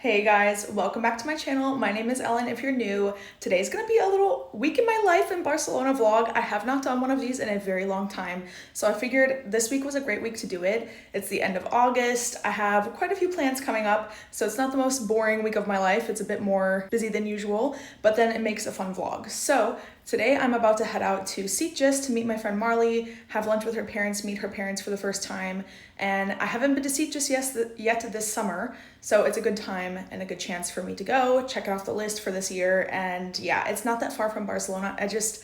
Hey guys, welcome back to my channel. My name is Ellen if you're new. Today's gonna be a little week in my life in Barcelona vlog. I have not done one of these in a very long time, so I figured this week was a great week to do it. It's the end of August. I have quite a few plans coming up, so it's not the most boring week of my life. It's a bit more busy than usual, but then it makes a fun vlog. So today I'm about to head out to Sitges to meet my friend Marley, have lunch with her parents, meet her parents for the first time, and I haven't been to Sitges yet this summer, so it's a good time and a good chance for me to go, check it off the list for this year. And yeah, it's not that far from Barcelona. I just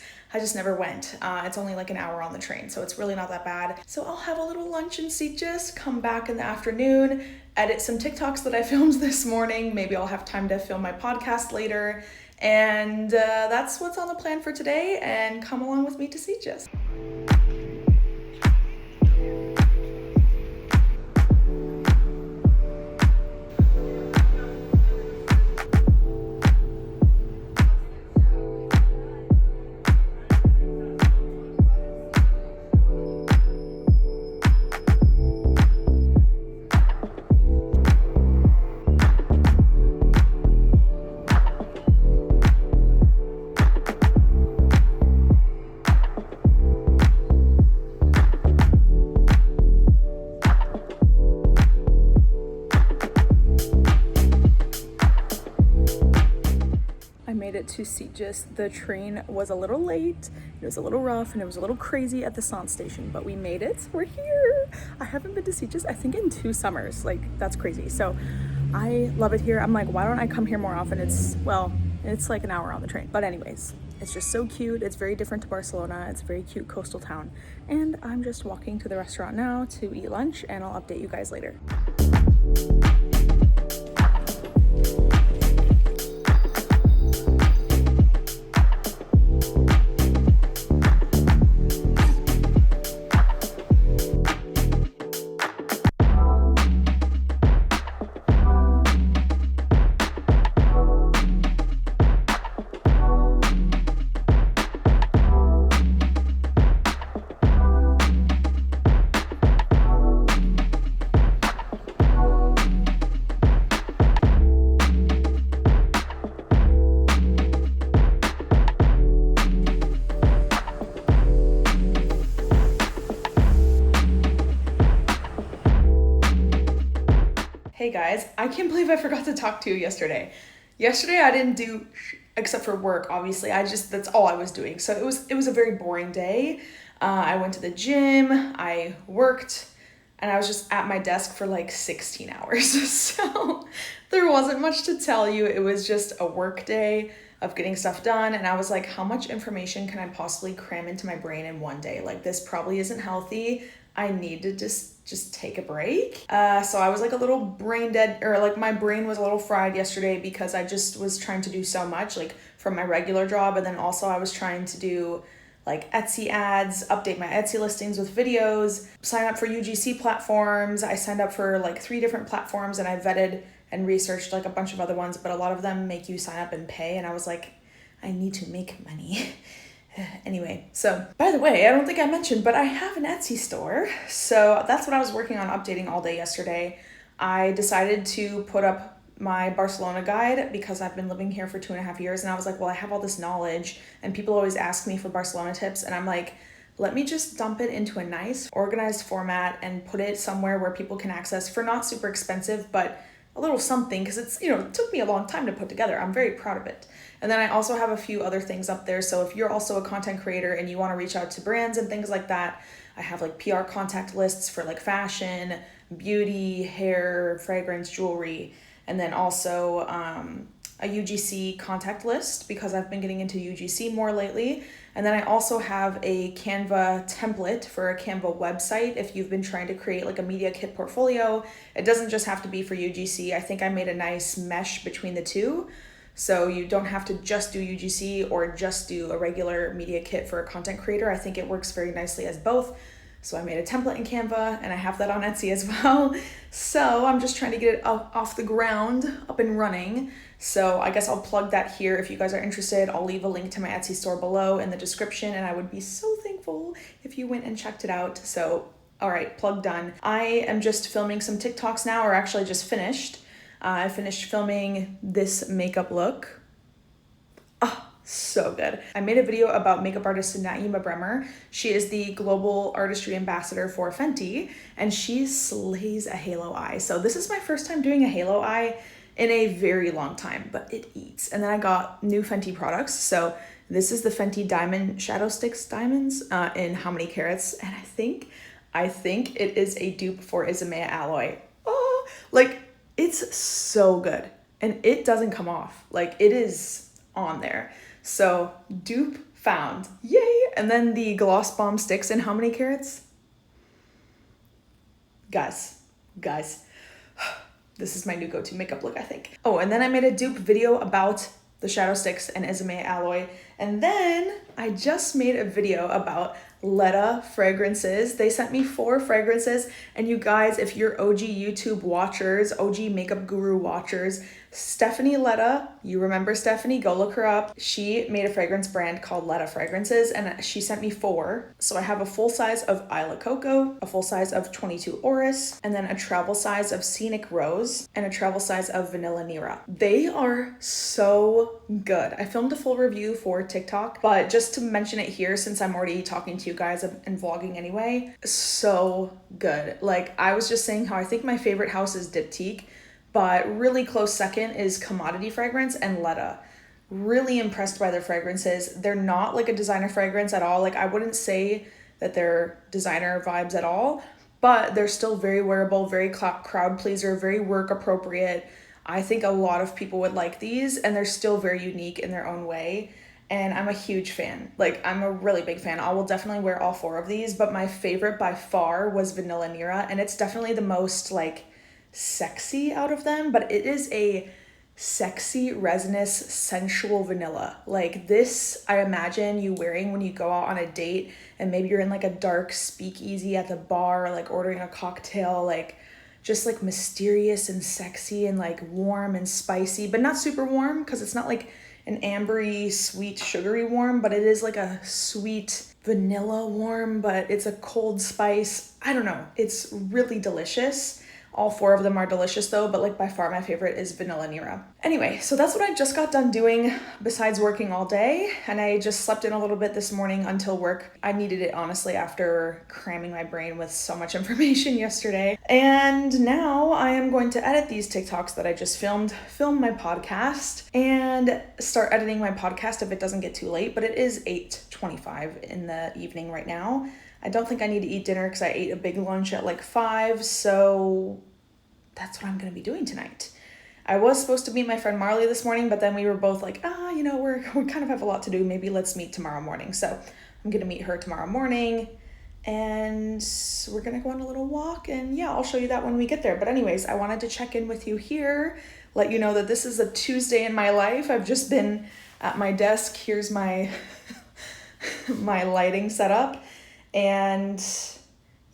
never went. It's only like an hour on the train, so it's really not that bad. So I'll have a little lunch in Sitges, come back in the afternoon, edit some TikToks that I filmed this morning. Maybe I'll have time to film my podcast later. And that's what's on the plan for today, and come along with me to Sitges. To Sitges. The train was a little late, it was a little rough, and it was a little crazy at the Sant station, but we made it. We're here. I haven't been to Sitges, I think, in 2 summers. Like, that's crazy. So I love it here. I'm like, why don't I come here more often? It's like an hour on the train, but anyways, it's just so cute. It's very different to Barcelona. It's a very cute coastal town, and I'm just walking to the restaurant now to eat lunch, and I'll update you guys later. Hey guys, I can't believe I forgot to talk to you yesterday. Yesterday I didn't do except for work, obviously. That's all I was doing. So it was a very boring day. I went to the gym, I worked, and I was just at my desk for like 16 hours. So there wasn't much to tell you. It was just a work day of getting stuff done, and I was like, how much information can I possibly cram into my brain in one day? Like, this probably isn't healthy. I need to just take a break. So I was like a little brain dead, or like my brain was a little fried yesterday because I just was trying to do so much, like from my regular job, and then also I was trying to do like Etsy ads, update my Etsy listings with videos, sign up for UGC platforms. I signed up for like 3 different platforms, and I vetted and researched like a bunch of other ones, but a lot of them make you sign up and pay, and I was like, I need to make money. Anyway, so by the way, I don't think I mentioned, but I have an Etsy store. So that's what I was working on updating all day yesterday. I decided to put up my Barcelona guide because I've been living here for 2.5 years, and I was like, well, I have all this knowledge and people always ask me for Barcelona tips, and I'm like, let me just dump it into a nice organized format and put it somewhere where people can access for not super expensive, but a little something, because it's, it took me a long time to put together. I'm very proud of it. And then I also have a few other things up there. So if you're also a content creator and you want to reach out to brands and things like that, I have like PR contact lists for like fashion, beauty, hair, fragrance, jewelry, and then also a UGC contact list because I've been getting into UGC more lately. And then I also have a Canva template for a Canva website if you've been trying to create like a media kit portfolio. It doesn't just have to be for UGC. I think I made a nice mesh between the two. So you don't have to just do UGC or just do a regular media kit for a content creator. I think it works very nicely as both. So I made a template in Canva, and I have that on Etsy as well. So I'm just trying to get it off the ground, up and running. So I guess I'll plug that here. If you guys are interested, I'll leave a link to my Etsy store below in the description, and I would be so thankful if you went and checked it out. So, all right, plug done. I am just filming some TikToks now, or actually just finished. I finished filming this makeup look. Oh, so good. I made a video about makeup artist Naima Bremer. She is the global artistry ambassador for Fenty, and she slays a halo eye. So this is my first time doing a halo eye in a very long time, but it eats. And then I got new Fenty products. So this is the Fenty Diamond Shadow Sticks Diamonds in How Many Carats? And I think it is a dupe for Isamaya Alloy. Oh, like it's so good. And it doesn't come off. Like it is on there. So dupe found. Yay! And then the Gloss Bomb Sticks in How Many Carats? Guys. This is my new go-to makeup look, I think. Oh, and then I made a dupe video about the Shadow Sticks and Isamaya Alloy. And then I just made a video about Letta fragrances. They sent me 4 fragrances. And you guys, if you're OG YouTube watchers, OG makeup guru watchers, Stephanie Letta, you remember Stephanie, go look her up. She made a fragrance brand called Letta Fragrances, and she sent me 4. So I have a full size of Isla Coco, a full size of 22 Orris, and then a travel size of Scenic Rose, and a travel size of Vanilla Nira. They are so good. I filmed a full review for TikTok, but just to mention it here, since I'm already talking to you guys and vlogging anyway, so good. Like I was just saying how I think my favorite house is Diptyque, but really close second is Commodity Fragrance and Letta. Really impressed by their fragrances. They're not like a designer fragrance at all. Like I wouldn't say that they're designer vibes at all, but they're still very wearable, very crowd pleaser, very work appropriate. I think a lot of people would like these, and they're still very unique in their own way. And I'm a huge fan. Like I'm a really big fan. I will definitely wear all 4 of these, but my favorite by far was Vanilla Nira, and it's definitely the most like sexy out of them, but it is a sexy, resinous, sensual vanilla. Like this, I imagine you wearing when you go out on a date and maybe you're in like a dark speakeasy at the bar, like ordering a cocktail, like just like mysterious and sexy and like warm and spicy, but not super warm because it's not like an ambery, sweet, sugary warm, but it is like a sweet vanilla warm, but it's a cold spice. I don't know. It's really delicious. All 4 of them are delicious though, but like by far my favorite is Vanilla Nira. Anyway, so that's what I just got done doing besides working all day. And I just slept in a little bit this morning until work. I needed it honestly after cramming my brain with so much information yesterday. And now I am going to edit these TikToks that I just filmed, film my podcast, and start editing my podcast if it doesn't get too late, but it is 8:25 in the evening right now. I don't think I need to eat dinner because I ate a big lunch at like 5, so that's what I'm going to be doing tonight. I was supposed to meet my friend Marley this morning, but then we were both like, we kind of have a lot to do. Maybe let's meet tomorrow morning. So I'm going to meet her tomorrow morning, and we're going to go on a little walk, and yeah, I'll show you that when we get there. But anyways, I wanted to check in with you here, let you know that this is a Tuesday in my life. I've just been at my desk. Here's my my lighting setup. And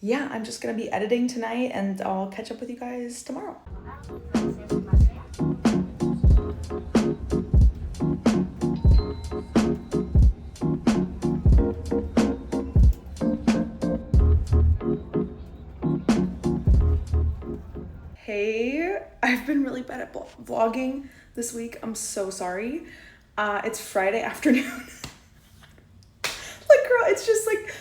yeah, I'm just going to be editing tonight, and I'll catch up with you guys tomorrow. Hey, I've been really bad at vlogging this week. I'm so sorry. It's Friday afternoon. Like, girl, it's just like...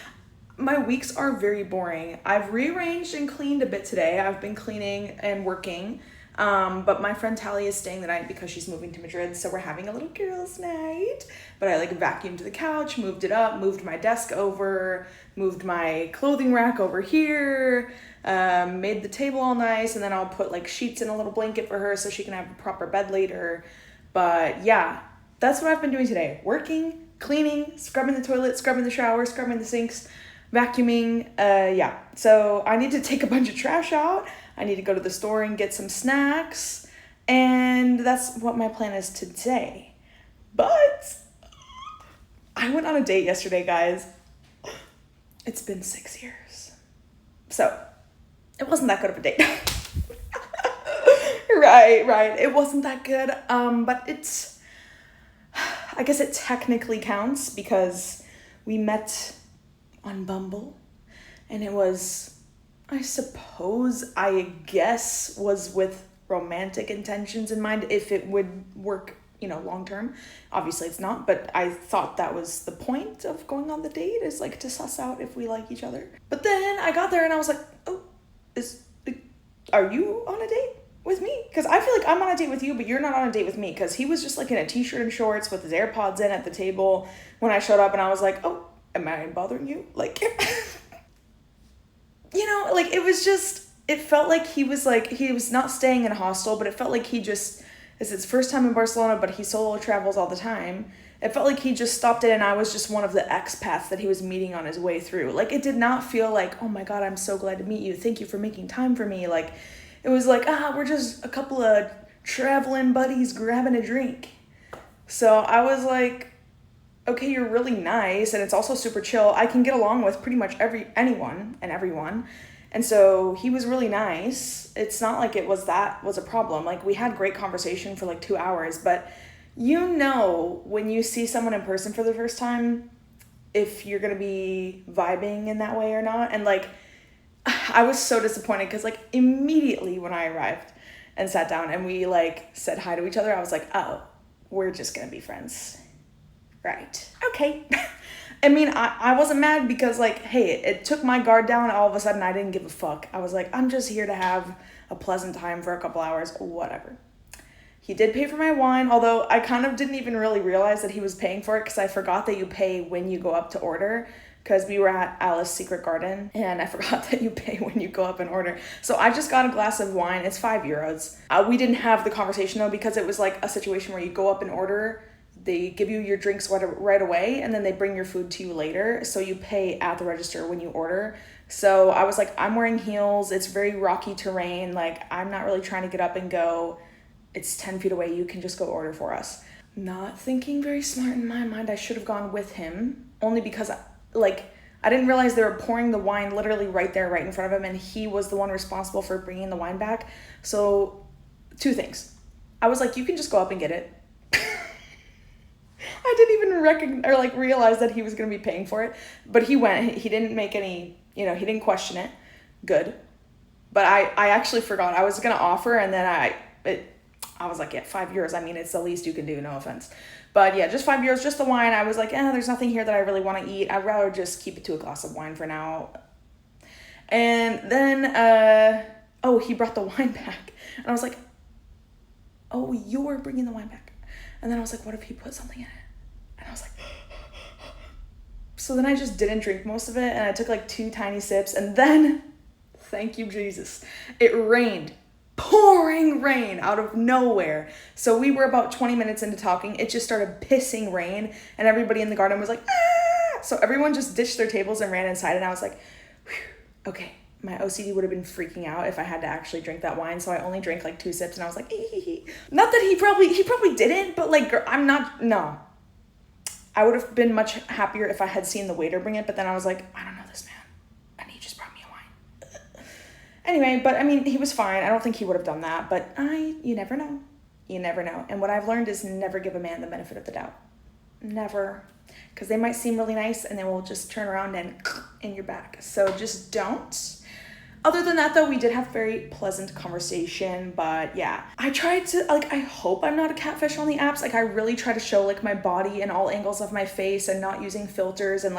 my weeks are very boring. I've rearranged and cleaned a bit today. I've been cleaning and working, but my friend Tally is staying the night because she's moving to Madrid, so we're having a little girls' night. But I like vacuumed the couch, moved it up, moved my desk over, moved my clothing rack over here, made the table all nice, and then I'll put like sheets in a little blanket for her so she can have a proper bed later. But yeah, that's what I've been doing today. Working, cleaning, scrubbing the toilet, scrubbing the shower, scrubbing the sinks, vacuuming. Yeah, so I need to take a bunch of trash out. I need to go to the store and get some snacks, and that's what my plan is today. But I went on a date yesterday, guys. It's been 6 years, so it wasn't that good of a date. right, it wasn't that good, but I guess it technically counts because we met on Bumble, and it was, I guess, was with romantic intentions in mind if it would work, long term. Obviously it's not, but I thought that was the point of going on the date, is like to suss out if we like each other. But then I got there and I was like, oh, are you on a date with me? Because I feel like I'm on a date with you, but you're not on a date with me. Because he was just like in a t-shirt and shorts with his AirPods in at the table when I showed up, and I was like, oh, am I bothering you? Like, like it felt like he was not staying in a hostel, but it felt like it's his first time in Barcelona, but he solo travels all the time. It felt like he just stopped in and I was just one of the expats that he was meeting on his way through. Like, it did not feel like, oh my God, I'm so glad to meet you. Thank you for making time for me. Like, it was like, we're just a couple of traveling buddies grabbing a drink. So I was like, okay, you're really nice, and it's also super chill. I can get along with pretty much anyone and everyone. And so he was really nice. It's not like it was a problem. Like, we had great conversation for like 2 hours, but when you see someone in person for the first time, if you're going to be vibing in that way or not. And like, I was so disappointed because like immediately when I arrived and sat down and we like said hi to each other, I was like, oh, we're just going to be friends. Right. Okay. I mean, I wasn't mad because like, hey, it took my guard down. All of a sudden I didn't give a fuck. I was like, I'm just here to have a pleasant time for a couple hours, whatever. He did pay for my wine, although I kind of didn't even really realize that he was paying for it because I forgot that you pay when you go up to order, because we were at Alice Secret Garden and I forgot that you pay when you go up and order. So I just got a glass of wine. It's €5. We didn't have the conversation though, because it was like a situation where you go up and order, they give you your drinks right away, and then they bring your food to you later. So you pay at the register when you order. So I was like, I'm wearing heels. It's very rocky terrain. Like, I'm not really trying to get up and go. It's 10 feet away. You can just go order for us. Not thinking very smart in my mind. I should have gone with him, only because I didn't realize they were pouring the wine literally right there, right in front of him. And he was the one responsible for bringing the wine back. So 2 things. I was like, you can just go up and get it. I didn't even realize that he was going to be paying for it, but he went. He didn't make any, he didn't question it. Good. But I actually forgot. I was going to offer, and then I was like, yeah, €5. I mean, it's the least you can do, no offense. But yeah, just €5, just the wine. I was like, there's nothing here that I really want to eat. I'd rather just keep it to a glass of wine for now. And then, he brought the wine back. And I was like, oh, you're bringing the wine back. And then I was like, what if he put something in it? And I was like, so then I just didn't drink most of it, and I took like 2 tiny sips, and then, thank you, Jesus, it rained. Pouring rain out of nowhere. So we were about 20 minutes into talking. It just started pissing rain, and everybody in the garden was like, ah! So everyone just ditched their tables and ran inside, and I was like, okay. My OCD would have been freaking out if I had to actually drink that wine, so I only drank like 2 sips, and I was like, not that he probably didn't, but like, no. I would have been much happier if I had seen the waiter bring it, but then I was like, I don't know this man, and he just brought me a wine. Anyway, but I mean, he was fine. I don't think he would have done that, but you never know. You never know. And what I've learned is never give a man the benefit of the doubt. Never. Because they might seem really nice, and they will just turn around and in your back. So just don't. Other than that, though, we did have very pleasant conversation, but yeah. I tried to, I hope I'm not a catfish on the apps. I really try to show, my body and all angles of my face and not using filters, and,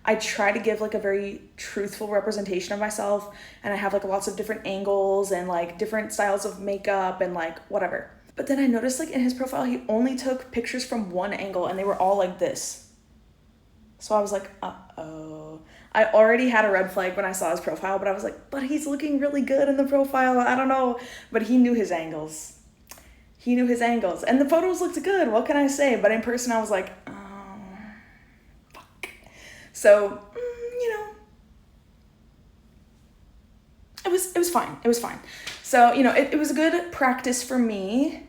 I try to give, a very truthful representation of myself, and I have, lots of different angles and, different styles of makeup and, whatever. But then I noticed, in his profile, he only took pictures from one angle, and they were all like this. So I was like, uh-oh. I already had a red flag when I saw his profile, but I was like, but he's looking really good in the profile. I don't know. But he knew his angles. And the photos looked good. What can I say? But in person, I was like, oh, fuck. So, it was fine. It was fine. So, it was a good practice for me.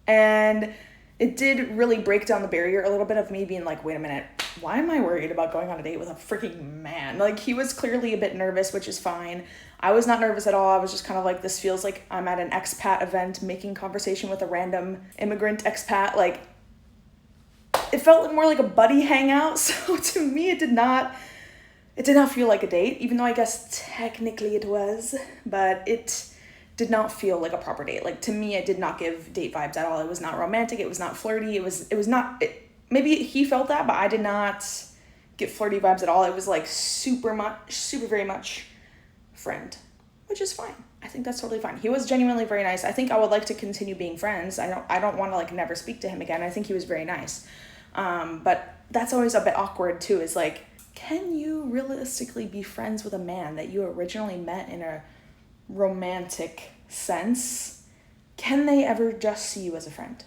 And it did really break down the barrier a little bit of me being like, wait a minute, why am I worried about going on a date with a freaking man? He was clearly a bit nervous, which is fine. I was not nervous at all. I was just kind of like, this feels like I'm at an expat event making conversation with a random immigrant expat. It felt more like a buddy hangout. So to me, it did not feel like a date, even though I guess technically it was, but it did not feel like a proper date. Like, to me, it did not give date vibes at all. It was not romantic. It was not flirty. It was not, maybe he felt that, but I did not get flirty vibes at all. It was like super very much friend, which is fine. I think that's totally fine. He was genuinely very nice. I think I would like to continue being friends. I don't want to like never speak to him again. I think he was very nice. But that's always a bit awkward too, is like, can you realistically be friends with a man that you originally met in a romantic sense? Can they ever just see you as a friend?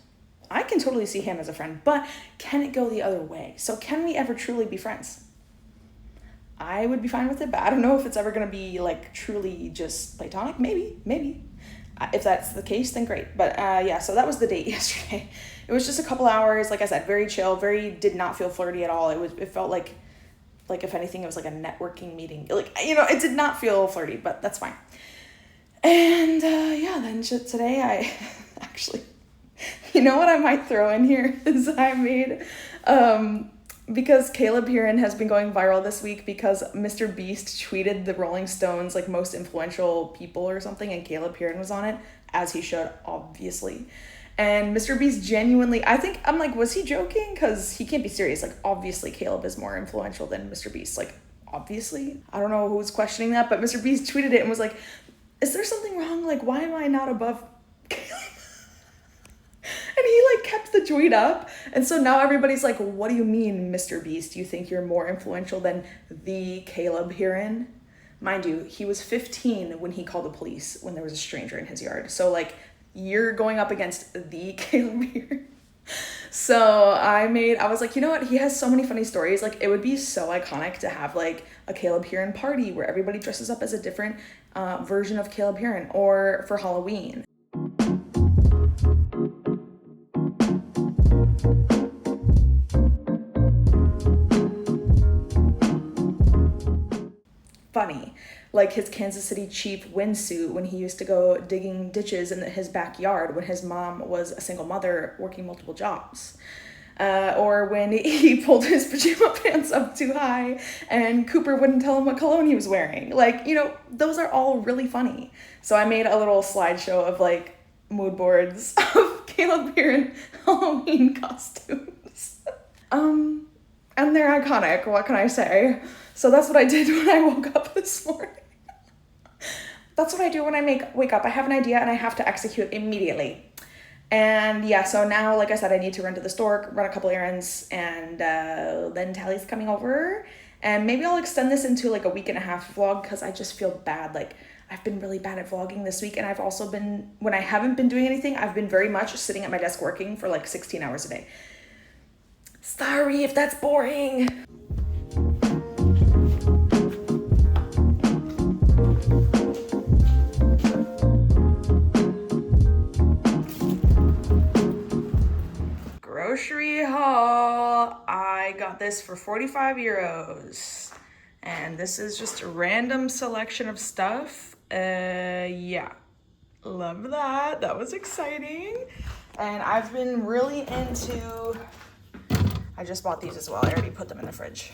I can totally see him as a friend, but can it go the other way? So can we ever truly be friends? I would be fine with it, but I don't know if it's ever going to be like truly just platonic. Maybe. If that's the case, then great. But yeah, so that was the date yesterday. It was just a couple hours. Like I said, very chill, did not feel flirty at all. It felt like if anything, it was like a networking meeting. Like, it did not feel flirty, but that's fine. And yeah, then today I actually, what I might throw in here is I made, because Caleb Heron has been going viral this week because Mr. Beast tweeted the Rolling Stones like most influential people or something, and Caleb Heron was on it, as he should, obviously. And Mr. Beast genuinely, I'm like, was he joking? Because he can't be serious. Like, obviously Caleb is more influential than Mr. Beast. Like, obviously. I don't know who's questioning that, but Mr. Beast tweeted it and was like, is there something wrong? Like, why am I not above Caleb? And he like kept the tweet up. And so now everybody's like, what do you mean, Mr. Beast? You think you're more influential than the Caleb Heron? Mind you, he was 15 when he called the police when there was a stranger in his yard. So like, you're going up against the Caleb Heron. So I was like, you know what? He has so many funny stories. Like, it would be so iconic to have like a Caleb Heron party where everybody dresses up as a different version of Caleb Heron, or for Halloween. Funny, like his Kansas City Chief windsuit when he used to go digging ditches in his backyard when his mom was a single mother working multiple jobs. Or when he pulled his pajama pants up too high and Cooper wouldn't tell him what cologne he was wearing. Like, those are all really funny. So I made a little slideshow of like mood boards of Caleb Heron Halloween costumes. And they're iconic, what can I say? So that's what I did when I woke up this morning. That's what I do when I wake up. I have an idea and I have to execute immediately. And yeah, so now, like I said, I need to run to the store, run a couple errands, and then Tally's coming over. And maybe I'll extend this into like a week and a half vlog, because I just feel bad. Like, I've been really bad at vlogging this week, and I've also been, when I haven't been doing anything, I've been very much sitting at my desk working for like 16 hours a day. Sorry if that's boring. Grocery haul. I got this for 45 euros. And this is just a random selection of stuff. Yeah. Love that. That was exciting. And I've been really into, I just bought these as well. I already put them in the fridge.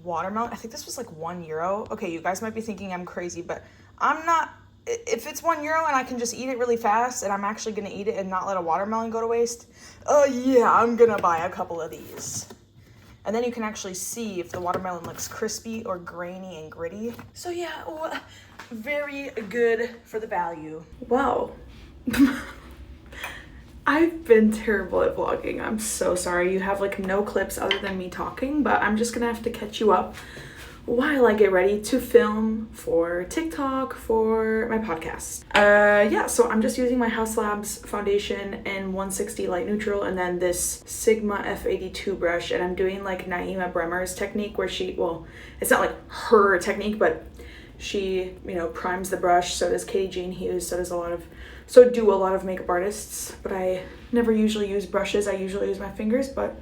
Watermelon. I think this was like €1. Okay, you guys might be thinking I'm crazy, but I'm not. If it's €1 and I can just eat it really fast and I'm actually going to eat it and not let a watermelon go to waste, yeah, I'm going to buy a couple of these. And then you can actually see if the watermelon looks crispy or grainy and gritty. So yeah, very good for the value. Wow. I've been terrible at vlogging. I'm so sorry. You have like no clips other than me talking, but I'm just going to have to catch you up while I get ready to film for TikTok for my podcast. Yeah, so I'm just using my House Labs foundation in 160 light neutral, and then this Sigma F82 brush, and I'm doing like Naima Bremer's technique where it's not like her technique, but she, primes the brush. So does Katie Jean Hughes, so do a lot of makeup artists, but I never usually use brushes. I usually use my fingers, but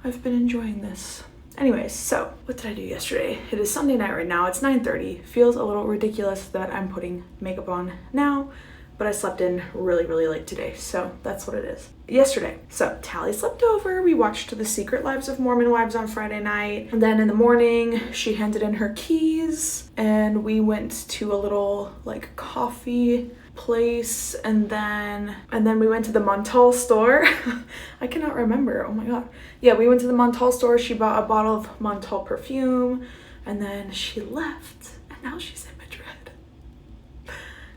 I've been enjoying this. Anyways, so what did I do yesterday? It is Sunday night right now. It's 9:30. Feels a little ridiculous that I'm putting makeup on now, but I slept in really, really late today, so that's what it is. Yesterday, so Tally slept over. We watched The Secret Lives of Mormon Wives on Friday night, and then in the morning she handed in her keys and we went to a little like coffee place, and then we went to the Montal store. I cannot remember, oh my god. Yeah, we went to the Montal store. She bought a bottle of Montal perfume, and then she left, and now she's in Madrid.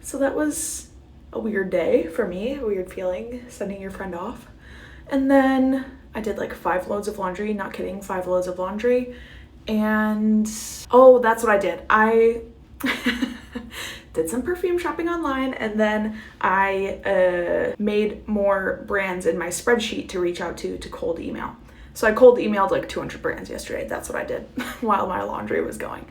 So that was a weird day for me, a weird feeling, sending your friend off. And then I did like 5 loads of laundry, not kidding, 5 loads of laundry. And oh, that's what I did. I did some perfume shopping online, and then I made more brands in my spreadsheet to reach out to cold email. So I cold emailed like 200 brands yesterday. That's what I did while my laundry was going.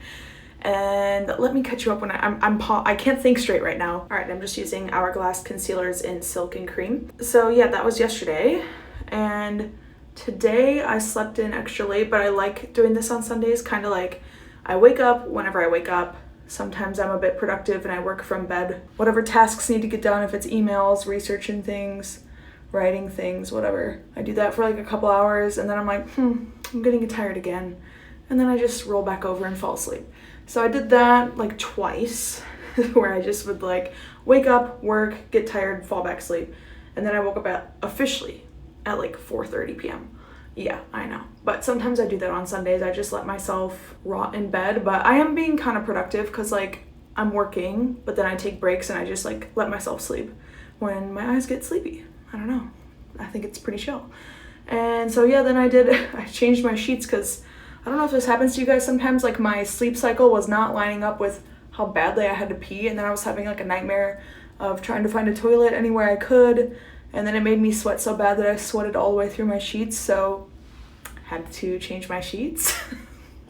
And let me catch you up when I can't think straight right now. All right, I'm just using Hourglass concealers in Silk and Cream. So yeah, that was yesterday. And today I slept in extra late, but I like doing this on Sundays. Kind of like I wake up whenever I wake up. Sometimes I'm a bit productive and I work from bed. Whatever tasks need to get done, if it's emails, researching things, writing things, whatever. I do that for like a couple hours, and then I'm like, I'm getting tired again. And then I just roll back over and fall asleep. So I did that like twice, where I just would like wake up, work, get tired, fall back asleep. And then I woke up officially at like 4:30 p.m. Yeah, I know. But sometimes I do that on Sundays. I just let myself rot in bed. But I am being kind of productive because like I'm working, but then I take breaks and I just like let myself sleep when my eyes get sleepy. I don't know. I think it's pretty chill. And so yeah, then I changed my sheets because I don't know if this happens to you guys sometimes. Like my sleep cycle was not lining up with how badly I had to pee. And then I was having like a nightmare of trying to find a toilet anywhere I could. And then it made me sweat so bad that I sweated all the way through my sheets, so had to change my sheets.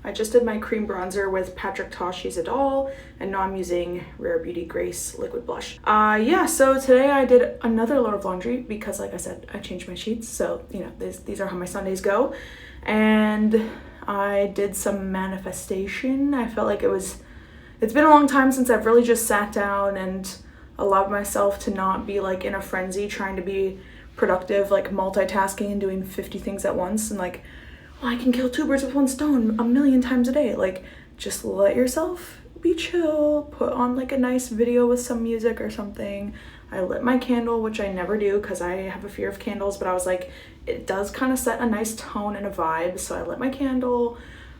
I just did my cream bronzer with Patrick Toshi's Adol, and now I'm using Rare Beauty Grace Liquid Blush. Yeah, so today I did another load of laundry because, like I said, I changed my sheets, so, you know, these are how my Sundays go. And I did some manifestation. I felt like it's been a long time since I've really just sat down and allowed myself to not be like in a frenzy trying to be productive, like multitasking and doing 50 things at once and like, well, I can kill 2 birds with 1 stone 1,000,000 times a day. Like, just let yourself be chill, put on like a nice video with some music or something. I lit my candle, which I never do because I have a fear of candles, but I was like, it does kind of set a nice tone and a vibe. So I lit my candle,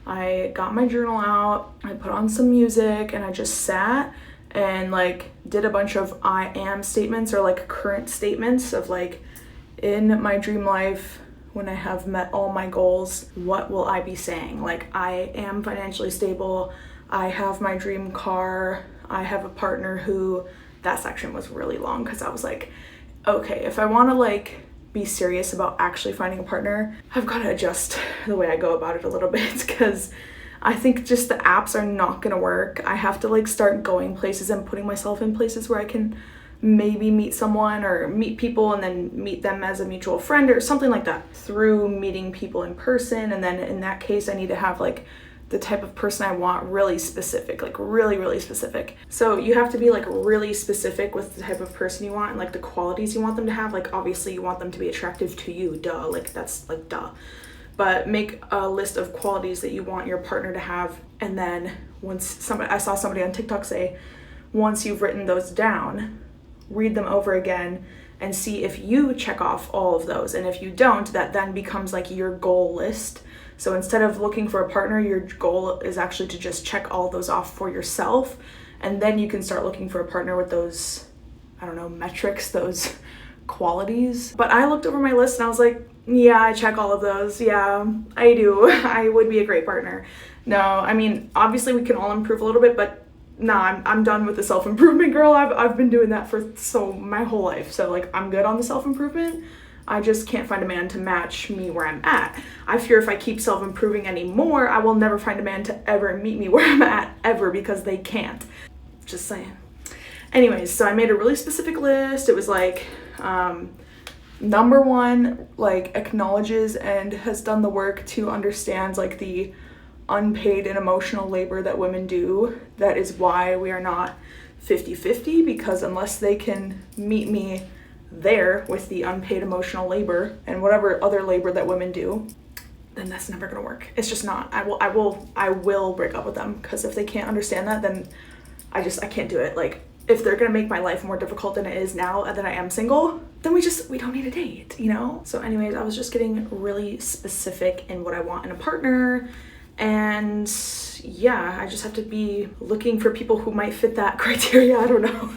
I got my journal out, I put on some music, and I just sat and like did a bunch of I am statements, or like current statements of like, in my dream life, when I have met all my goals, what will I be saying? Like, I am financially stable, I have my dream car, I have a partner who, that section was really long because I was like, okay, if I want to like be serious about actually finding a partner, I've got to adjust the way I go about it a little bit because I think just the apps are not gonna work. I have to like start going places and putting myself in places where I can maybe meet someone or meet people and then meet them as a mutual friend or something like that through meeting people in person. And then in that case, I need to have like the type of person I want really specific, like really, really specific. So you have to be like really specific with the type of person you want and like the qualities you want them to have. Like obviously you want them to be attractive to you, duh, like that's like duh. But make a list of qualities that you want your partner to have. And then I saw somebody on TikTok say, once you've written those down, read them over again and see if you check off all of those. And if you don't, that then becomes like your goal list. So instead of looking for a partner, your goal is actually to just check all those off for yourself. And then you can start looking for a partner with those, I don't know, metrics, those qualities. But I looked over my list and I was like, yeah, I check all of those. Yeah, I do. I would be a great partner. No, I mean, obviously we can all improve a little bit, but nah, I'm done with the self-improvement, girl. I've been doing that for my whole life. So like, I'm good on the self-improvement. I just can't find a man to match me where I'm at. I fear if I keep self-improving anymore, I will never find a man to ever meet me where I'm at, ever, because they can't. Just saying. Anyways, so I made a really specific list. It was like, number 1, like acknowledges and has done the work to understand like the unpaid and emotional labor that women do. That is why we are not 50-50, because unless they can meet me there with the unpaid emotional labor and whatever other labor that women do, then that's never gonna work. It's just not. I will break up with them, because if they can't understand that, then I can't do it. Like, if they're gonna make my life more difficult than it is now, and then I am single, then we don't need a date, you know? So anyways, I was just getting really specific in what I want in a partner, and yeah, I just have to be looking for people who might fit that criteria. I don't know.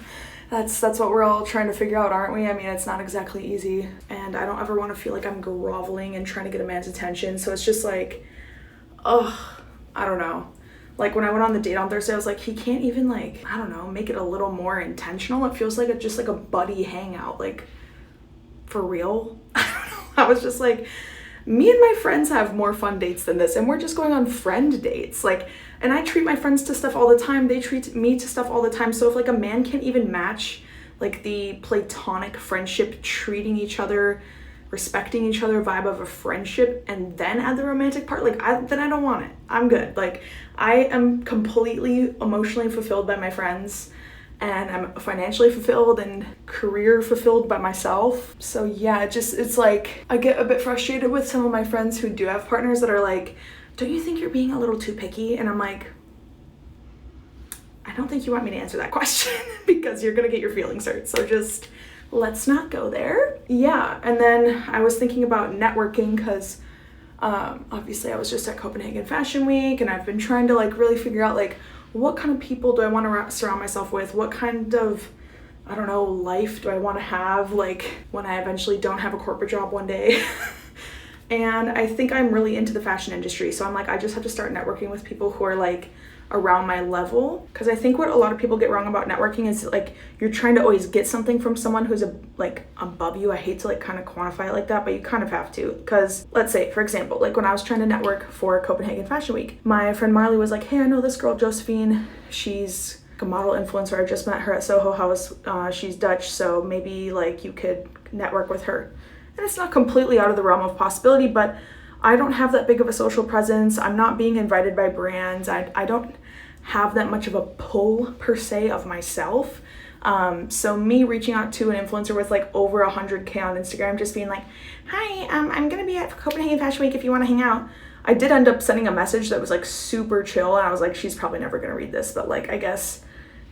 That's what we're all trying to figure out, aren't we? I mean, it's not exactly easy, and I don't ever want to feel like I'm groveling and trying to get a man's attention. So it's just like, I don't know. Like, when I went on the date on Thursday, I was like, he can't even, like, I don't know, make it a little more intentional. It feels like just like a buddy hangout, like, for real. I don't know. I was just like, me and my friends have more fun dates than this, and we're just going on friend dates. Like, and I treat my friends to stuff all the time. They treat me to stuff all the time. So if like a man can't even match like the platonic friendship, treating each other, respecting each other vibe of a friendship, and then add the romantic part, like, then I don't want it. I'm good. Like, I am completely emotionally fulfilled by my friends, and I'm financially fulfilled and career fulfilled by myself. So yeah, it's like, I get a bit frustrated with some of my friends who do have partners that are like, don't you think you're being a little too picky? And I'm like, I don't think you want me to answer that question because you're gonna get your feelings hurt. So just, let's not go there. Yeah, and then I was thinking about networking, because obviously I was just at Copenhagen Fashion Week, and I've been trying to like really figure out like, what kind of people do I want to surround myself with? What kind of, I don't know, life do I want to have, like, when I eventually don't have a corporate job one day? And I think I'm really into the fashion industry. So I'm like, I just have to start networking with people who are like around my level. Because I think what a lot of people get wrong about networking is like, you're trying to always get something from someone who's above you. I hate to like kind of quantify it like that, but you kind of have to. Because let's say, for example, like when I was trying to network for Copenhagen Fashion Week, my friend Marley was like, hey, I know this girl Josephine. She's a model influencer. I just met her at Soho House. She's Dutch, so maybe like you could network with her. And it's not completely out of the realm of possibility, but I don't have that big of a social presence. I'm not being invited by brands. I don't have that much of a pull per se of myself. So me reaching out to an influencer with like over 100K on Instagram, just being like, hi, I'm gonna be at Copenhagen Fashion Week if you want to hang out. I did end up sending a message that was like super chill, and I was like, she's probably never gonna read this, but like, I guess,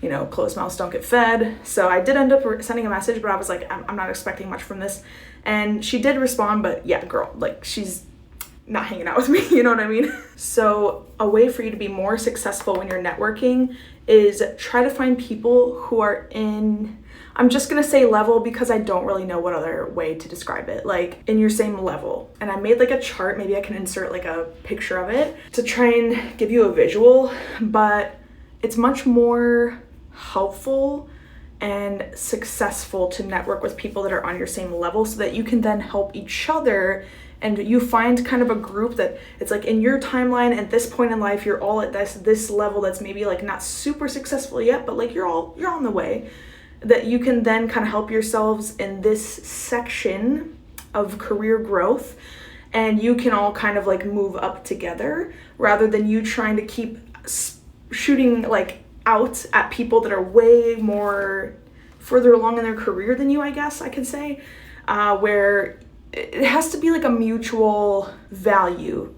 you know, closed mouths don't get fed. So I did end up sending a message, but I was like, I'm not expecting much from this. And she did respond, but yeah, girl, like, she's not hanging out with me, you know what I mean? So a way for you to be more successful when you're networking is try to find people who are in, I'm just gonna say level because I don't really know what other way to describe it, like in your same level. And I made like a chart, maybe I can insert like a picture of it to try and give you a visual, but it's much more helpful and successful to network with people that are on your same level, so that you can then help each other, and you find kind of a group that it's like in your timeline at this point in life, you're all at this level that's maybe like not super successful yet, but like you're on the way, that you can then kind of help yourselves in this section of career growth, and you can all kind of like move up together, rather than you trying to keep shooting like out at people that are way more further along in their career than you, I guess I could say, where it has to be like a mutual value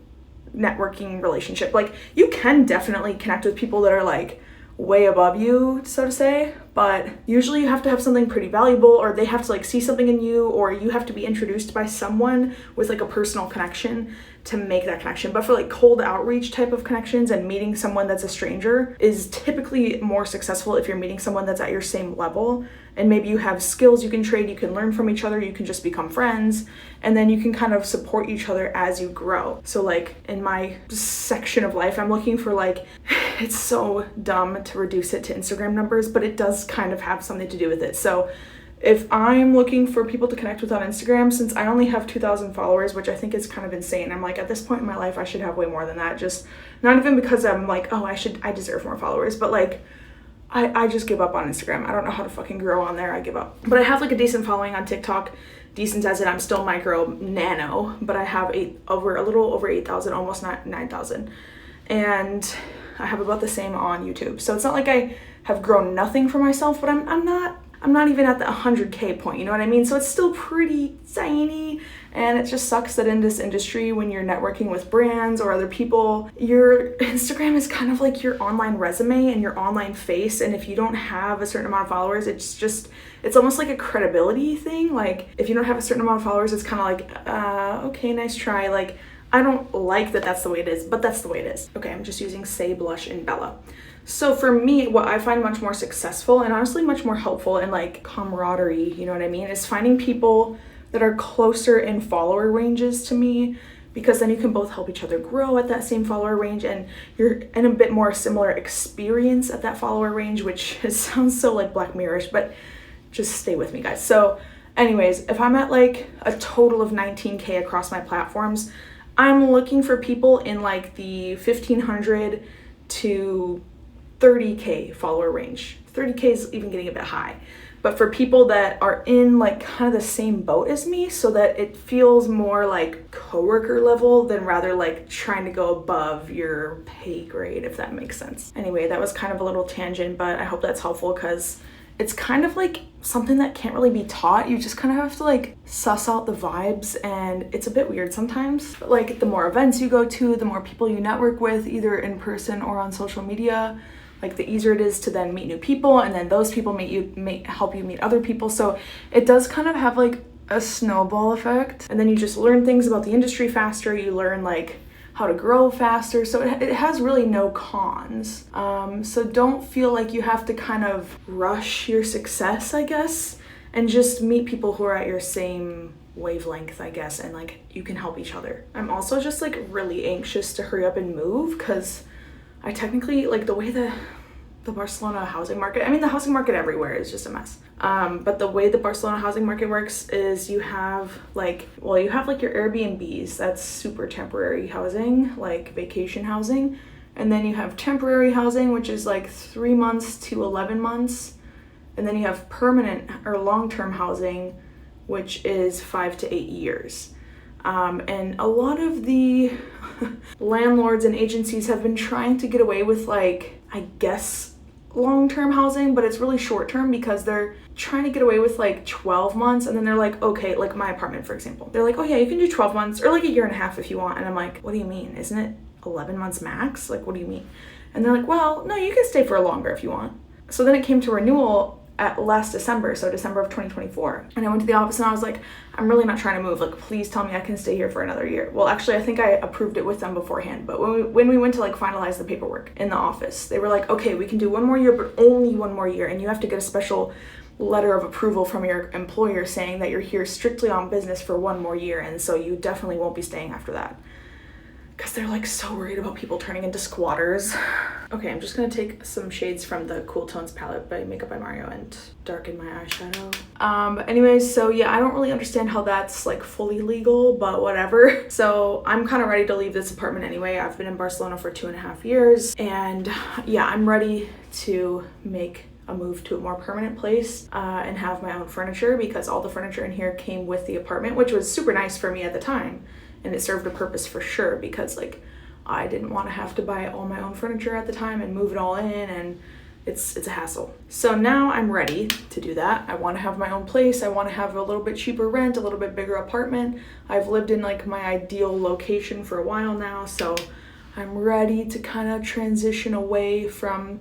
networking relationship. Like, you can definitely connect with people that are like way above you, so to say, but usually you have to have something pretty valuable, or they have to like see something in you, or you have to be introduced by someone with like a personal connection to make that connection. But for like cold outreach type of connections, and meeting someone that's a stranger is typically more successful if you're meeting someone that's at your same level, and maybe you have skills you can trade, you can learn from each other, you can just become friends, and then you can kind of support each other as you grow. So like in my section of life, I'm looking for like, it's so dumb to reduce it to Instagram numbers, but it does kind of have something to do with it. So if I'm looking for people to connect with on Instagram, since I only have 2,000 followers, which I think is kind of insane, I'm like, at this point in my life, I should have way more than that. Just not even because I'm like, oh, I deserve more followers, but like, I just give up on Instagram. I don't know how to fucking grow on there. I give up. But I have like a decent following on TikTok. Decent as in I'm still micro nano, but I have a little over 8,000, almost 9,000. And I have about the same on YouTube. So it's not like I have grown nothing for myself, but I'm not even at the 100K point, you know what I mean? So it's still pretty tiny, and it just sucks that in this industry, when you're networking with brands or other people, your Instagram is kind of like your online resume and your online face, and if you don't have a certain amount of followers, it's almost like a credibility thing. Like, if you don't have a certain amount of followers, it's kind of like, okay, nice try. Like, I don't like that that's the way it is, but that's the way it is. Okay, I'm just using Say, Blush, and Bella. So for me, what I find much more successful and honestly much more helpful and like camaraderie, you know what I mean, is finding people that are closer in follower ranges to me, because then you can both help each other grow at that same follower range, and you're in a bit more similar experience at that follower range, which sounds so like Black Mirror-ish, but just stay with me, guys. So anyways, if I'm at like a total of 19K across my platforms, I'm looking for people in like the 1,500 to 30K follower range. 30K is even getting a bit high. But for people that are in like kind of the same boat as me, so that it feels more like coworker level than rather like trying to go above your pay grade, if that makes sense. Anyway, that was kind of a little tangent, but I hope that's helpful, because it's kind of like something that can't really be taught. You just kind of have to like suss out the vibes, and it's a bit weird sometimes. But like, the more events you go to, the more people you network with, either in person or on social media, like the easier it is to then meet new people, and then those people help you meet other people. So it does kind of have like a snowball effect, and then you just learn things about the industry faster. You learn like how to grow faster. So it has really no cons. So don't feel like you have to kind of rush your success, I guess, and just meet people who are at your same wavelength, I guess, and like you can help each other. I'm also just like really anxious to hurry up and move, because I technically, like, the way the Barcelona housing market, I mean, the housing market everywhere is just a mess. But the way the Barcelona housing market works is you have your Airbnbs, that's super temporary housing, like vacation housing. And then you have temporary housing, which is like 3 months to 11 months. And then you have permanent or long-term housing, which is 5 to 8 years. And a lot of the landlords and agencies have been trying to get away with, like, I guess, long-term housing, but it's really short-term, because they're trying to get away with like 12 months, and then they're like, okay, like my apartment, for example, they're like, oh yeah, you can do 12 months or like a year and a half if you want. And I'm like, what do you mean? Isn't it 11 months max? Like, what do you mean? And they're like, well, no, you can stay for longer if you want. So then it came to renewal at last December, so December of 2024. And I went to the office and I was like, I'm really not trying to move. Like, please tell me I can stay here for another year. Well, actually, I think I approved it with them beforehand. But when we went to like finalize the paperwork in the office, they were like, okay, we can do 1 more year, but only 1 more year. And you have to get a special letter of approval from your employer saying that you're here strictly on business for 1 more year. And so you definitely won't be staying after that, because they're like so worried about people turning into squatters. Okay, I'm just gonna take some shades from the Cool Tones palette by Makeup by Mario and darken my eyeshadow. But anyways, so yeah, I don't really understand how that's like fully legal, but whatever. So I'm kind of ready to leave this apartment anyway. I've been in Barcelona for 2.5 years, and yeah, I'm ready to make a move to a more permanent place and have my own furniture, because all the furniture in here came with the apartment, which was super nice for me at the time. And it served a purpose for sure, because like I didn't want to have to buy all my own furniture at the time and move it all in, and it's a hassle. So now I'm ready to do that. I want to have my own place. I want to have a little bit cheaper rent, a little bit bigger apartment. I've lived in like my ideal location for a while now, so I'm ready to kind of transition away from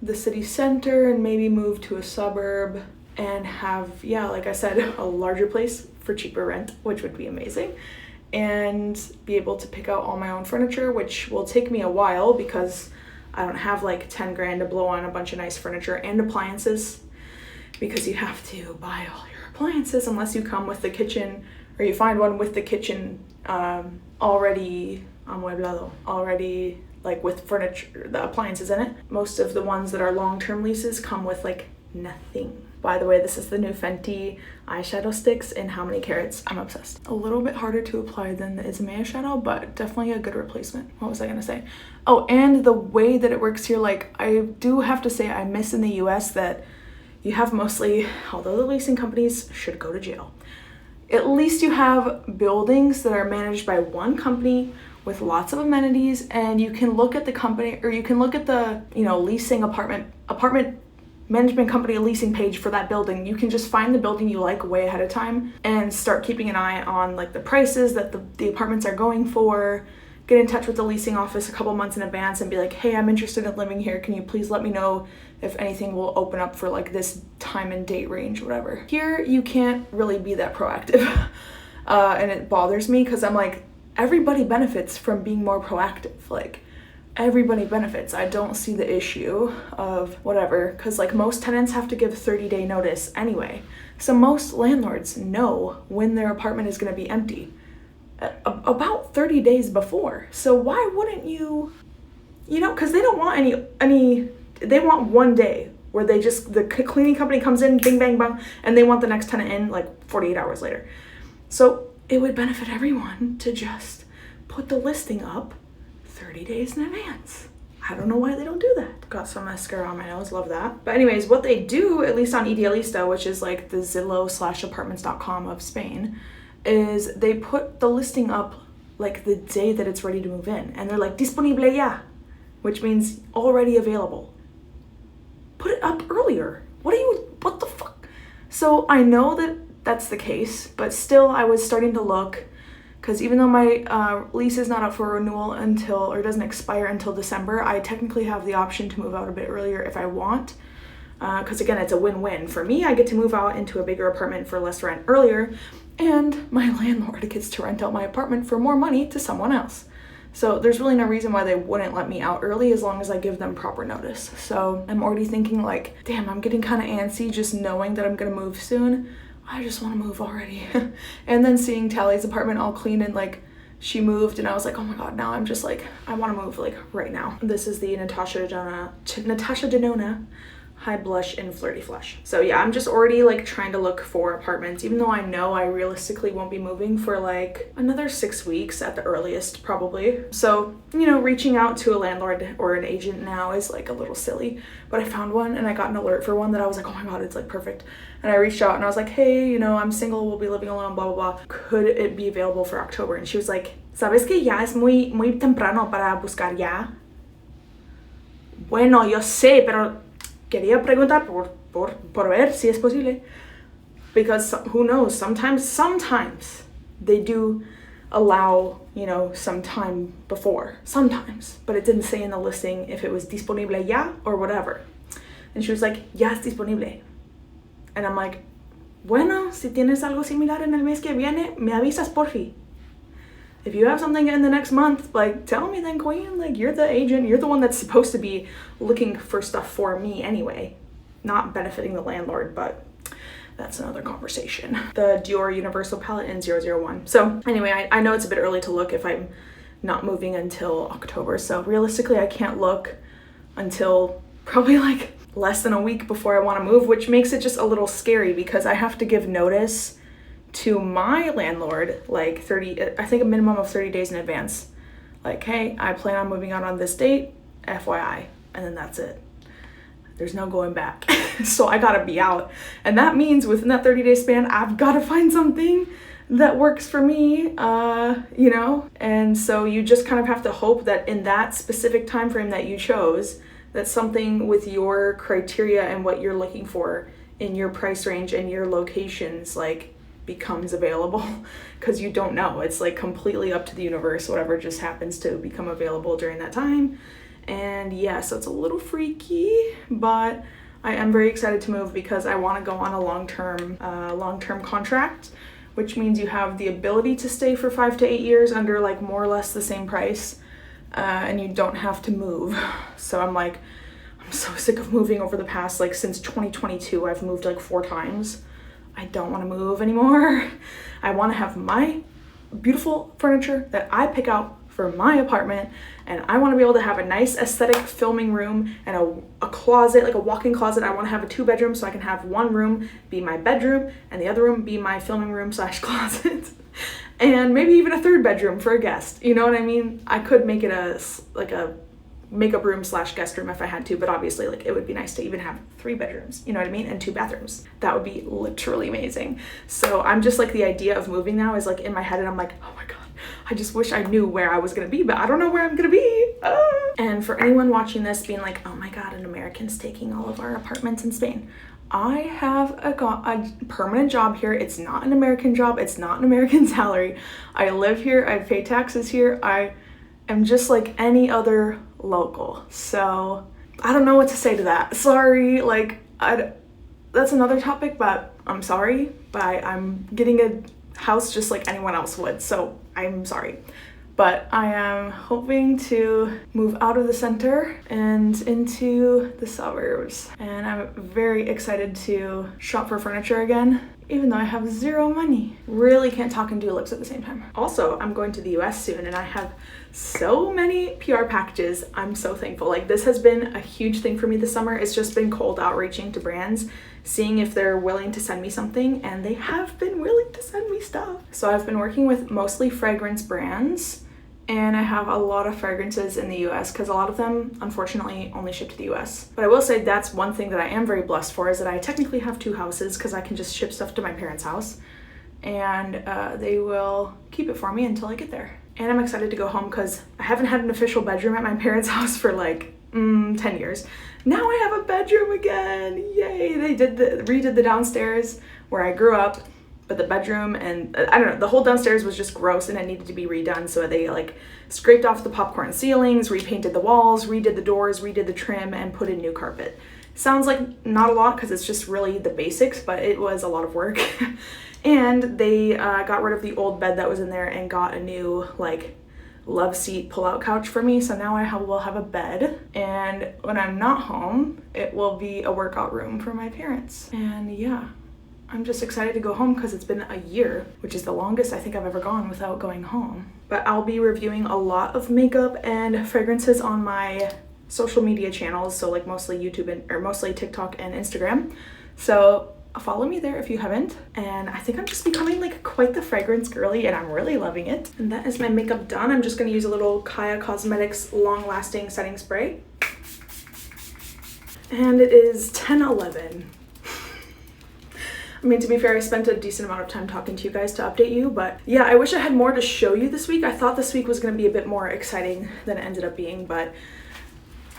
the city center and maybe move to a suburb and have, yeah, like I said, a larger place for cheaper rent, which would be amazing. And be able to pick out all my own furniture, which will take me a while, because I don't have like 10 grand to blow on a bunch of nice furniture and appliances, because you have to buy all your appliances unless you come with the kitchen, or you find one with the kitchen already amueblado, already like with furniture, the appliances in it. Most of the ones that are long-term leases come with like nothing. By the way, this is the new Fenty eyeshadow sticks in How Many Carats. I'm obsessed. A little bit harder to apply than the Isomea shadow, but definitely a good replacement. What was I gonna say? Oh, and the way that it works here, like I do have to say I miss in the US that you have mostly, although the leasing companies should go to jail, at least you have buildings that are managed by one company with lots of amenities, and you can look at the company, or you can look at the, leasing apartment management company leasing page for that building. You can just find the building you like way ahead of time and start keeping an eye on like the prices that the apartments are going for. Get in touch with the leasing office a couple months in advance and be like, hey, I'm interested in living here. Can you please let me know if anything will open up for like this time and date range, whatever. Here, you can't really be that proactive. And it bothers me because I'm like, everybody benefits from being more proactive. Like, everybody benefits. I don't see the issue of whatever, because like most tenants have to give 30-day notice anyway. So most landlords know when their apartment is going to be empty about 30 days before. So why wouldn't you, because they don't want any, they want one day where the cleaning company comes in, bing, bang, bang, and they want the next tenant in like 48 hours later. So it would benefit everyone to just put the listing up 30 days in advance. I don't know why they don't do that. Got some mascara on my nose, love that. But anyways, what they do, at least on Idealista, which is like the Zillow/apartments.com of Spain, is they put the listing up like the day that it's ready to move in. And they're like, disponible ya, which means already available. Put it up earlier. What the fuck? So I know that that's the case, but still I was starting to look, because even though my lease is not up for renewal or doesn't expire until December, I technically have the option to move out a bit earlier if I want. Because again, it's a win-win. For me, I get to move out into a bigger apartment for less rent earlier, and my landlord gets to rent out my apartment for more money to someone else. So there's really no reason why they wouldn't let me out early as long as I give them proper notice. So I'm already thinking like, damn, I'm getting kind of antsy just knowing that I'm gonna move soon. I just want to move already. And then seeing Tally's apartment all clean and like she moved, and I was like, oh my god, now I'm just like, I want to move like right now. This is the Natasha Denona High Blush and Flirty Flush. So yeah, I'm just already like trying to look for apartments, even though I know I realistically won't be moving for like another 6 weeks at the earliest probably. So, reaching out to a landlord or an agent now is like a little silly, but I found one and I got an alert for one that I was like, oh my god, it's like perfect. And I reached out and I was like, hey, I'm single, we'll be living alone, blah, blah, blah. Could it be available for October? And she was like, ¿sabes que ya es muy temprano para buscar ya? Bueno, yo sé, pero quería preguntar por ver si es posible. Because who knows, sometimes they do allow, some time before. Sometimes. But it didn't say in the listing if it was disponible ya or whatever. And she was like, ya es disponible. And I'm like, bueno, si tienes algo similar en el mes que viene, me avisas porfi. If you have something in the next month, like, tell me then, queen. Like, you're the agent. You're the one that's supposed to be looking for stuff for me anyway. Not benefiting the landlord, but that's another conversation. The Dior Universal palette in 001. So anyway, I know it's a bit early to look if I'm not moving until October. So realistically, I can't look until probably like less than a week before I want to move, which makes it just a little scary because I have to give notice to my landlord like I think a minimum of 30 days in advance. Like, hey, I plan on moving out on this date, FYI, and then that's it. There's no going back. So I gotta be out. And that means within that 30-day span, I've gotta find something that works for me, And so you just kind of have to hope that in that specific time frame that you chose, that something with your criteria and what you're looking for in your price range and your locations like becomes available, because you don't know. It's like completely up to the universe, whatever just happens to become available during that time. And yeah, so it's a little freaky, but I am very excited to move because I want to go on a long-term contract, which means you have the ability to stay for 5 to 8 years under like more or less the same price. And you don't have to move. So I'm so sick of moving over the past, like since 2022, I've moved like 4 times. I don't want to move anymore. I want to have my beautiful furniture that I pick out for my apartment, and I want to be able to have a nice aesthetic filming room and a closet, like a walk-in closet. I want to have a 2-bedroom so I can have one room be my bedroom and the other room be my filming room / closet. And maybe even a 3rd bedroom for a guest. You know what I mean? I could make it a makeup room / guest room if I had to, but obviously like it would be nice to even have 3 bedrooms, you know what I mean? And 2 bathrooms. That would be literally amazing. So I'm just like, the idea of moving now is like in my head, and I'm like, oh my god, I just wish I knew where I was gonna be, but I don't know where I'm gonna be. And for anyone watching this being like, oh my God, an American's taking all of our apartments in Spain. I have a permanent job here. It's not an American job. It's not an American salary. I live here. I pay taxes here. I am just like any other local. So I don't know what to say to that. Sorry, like that's another topic, but I'm sorry. But I'm getting a house just like anyone else would. So I'm sorry. But I am hoping to move out of the center and into the suburbs. And I'm very excited to shop for furniture again, even though I have zero money. Really can't talk and do lips at the same time. Also, I'm going to the US soon and I have so many PR packages. I'm so thankful. Like, this has been a huge thing for me this summer. It's just been cold outreaching to brands, seeing if they're willing to send me something, and they have been willing to send me stuff. So I've been working with mostly fragrance brands, and I have a lot of fragrances in the US because a lot of them, unfortunately, only ship to the US. But I will say that's one thing that I am very blessed for, is that I technically have 2 houses because I can just ship stuff to my parents' house, and they will keep it for me until I get there. And I'm excited to go home because I haven't had an official bedroom at my parents' house for like 10 years. Now I have a bedroom again. Yay! They redid the downstairs where I grew up, but the bedroom and I don't know, the whole downstairs was just gross and it needed to be redone. So they like scraped off the popcorn ceilings, repainted the walls, redid the doors, redid the trim, and put in new carpet. Sounds like not a lot because it's just really the basics, but it was a lot of work. And they got rid of the old bed that was in there and got a new like love seat pull-out couch for me. So now I will have a bed, and when I'm not home, it will be a workout room for my parents. And yeah, I'm just excited to go home because it's been a year, which is the longest I think I've ever gone without going home. But I'll be reviewing a lot of makeup and fragrances on my social media channels, so like mostly YouTube or mostly TikTok and Instagram. So follow me there if you haven't. And I think I'm just becoming like quite the fragrance girly, and I'm really loving it. And that is my makeup done. I'm just going to use a little Kaya Cosmetics long lasting setting spray. And it is 10:11. I mean, to be fair, I spent a decent amount of time talking to you guys to update you, but yeah, I wish I had more to show you this week. I thought this week was going to be a bit more exciting than it ended up being, but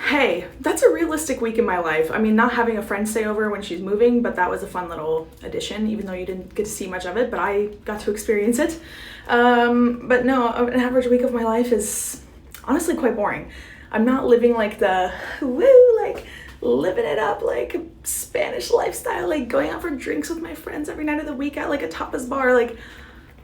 hey, that's a realistic week in my life. I mean, not having a friend stay over when she's moving, but that was a fun little addition, even though you didn't get to see much of it, but I got to experience it. But no, an average week of my life is honestly quite boring. I'm not living like the woo, like living it up, like Spanish lifestyle, like going out for drinks with my friends every night of the week at like a tapas bar. Like,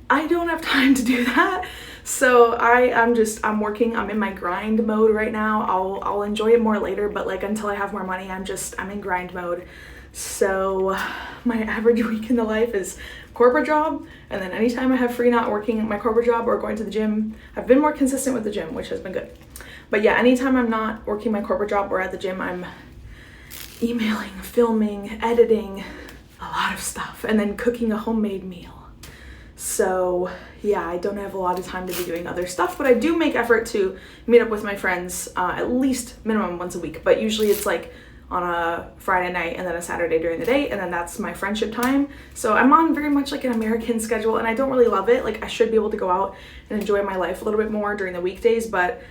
I don't have time to do that. So I'm working, I'm in my grind mode right now. I'll enjoy it more later, but like until I have more money, I'm in grind mode. So my average week in the life is corporate job, and then anytime I have free not working at my corporate job or going to the gym, I've been more consistent with the gym, which has been good. But yeah, anytime I'm not working my corporate job or at the gym, I'm emailing, filming, editing, a lot of stuff, and then cooking a homemade meal. So yeah, I don't have a lot of time to be doing other stuff, but I do make effort to meet up with my friends at least minimum once a week, but usually it's like on a Friday night and then a Saturday during the day, and then that's my friendship time. So I'm on very much like an American schedule, and I don't really love it. Like, I should be able to go out and enjoy my life a little bit more during the weekdays, but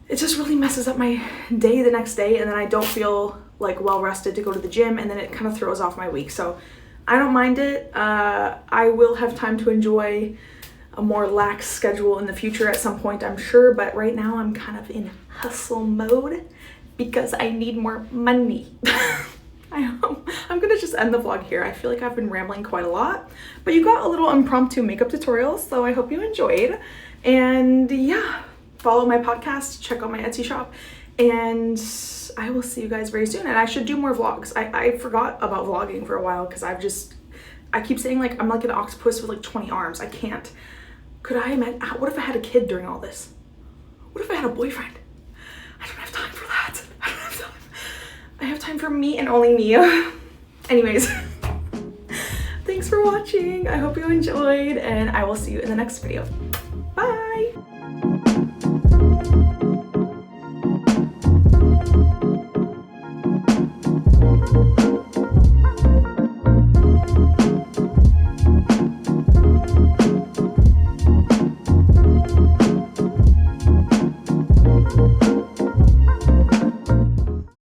it just really messes up my day the next day, and then I don't feel like well rested to go to the gym, and then it kind of throws off my week. So I don't mind it. I will have time to enjoy a more lax schedule in the future at some point, I'm sure, but right now I'm kind of in hustle mode because I need more money. I'm gonna just end the vlog here. I feel like I've been rambling quite a lot, but you got a little impromptu makeup tutorial, so I hope you enjoyed. And yeah, follow my podcast, check out my Etsy shop, and I will see you guys very soon. And I should do more vlogs. I forgot about vlogging for a while because I keep saying like I'm like an octopus with like 20 arms. I can't. Could I imagine? What if I had a kid during all this? What if I had a boyfriend? I don't have time for that. I don't have time. I have time for me and only me. Anyways, thanks for watching. I hope you enjoyed, and I will see you in the next video. Bye.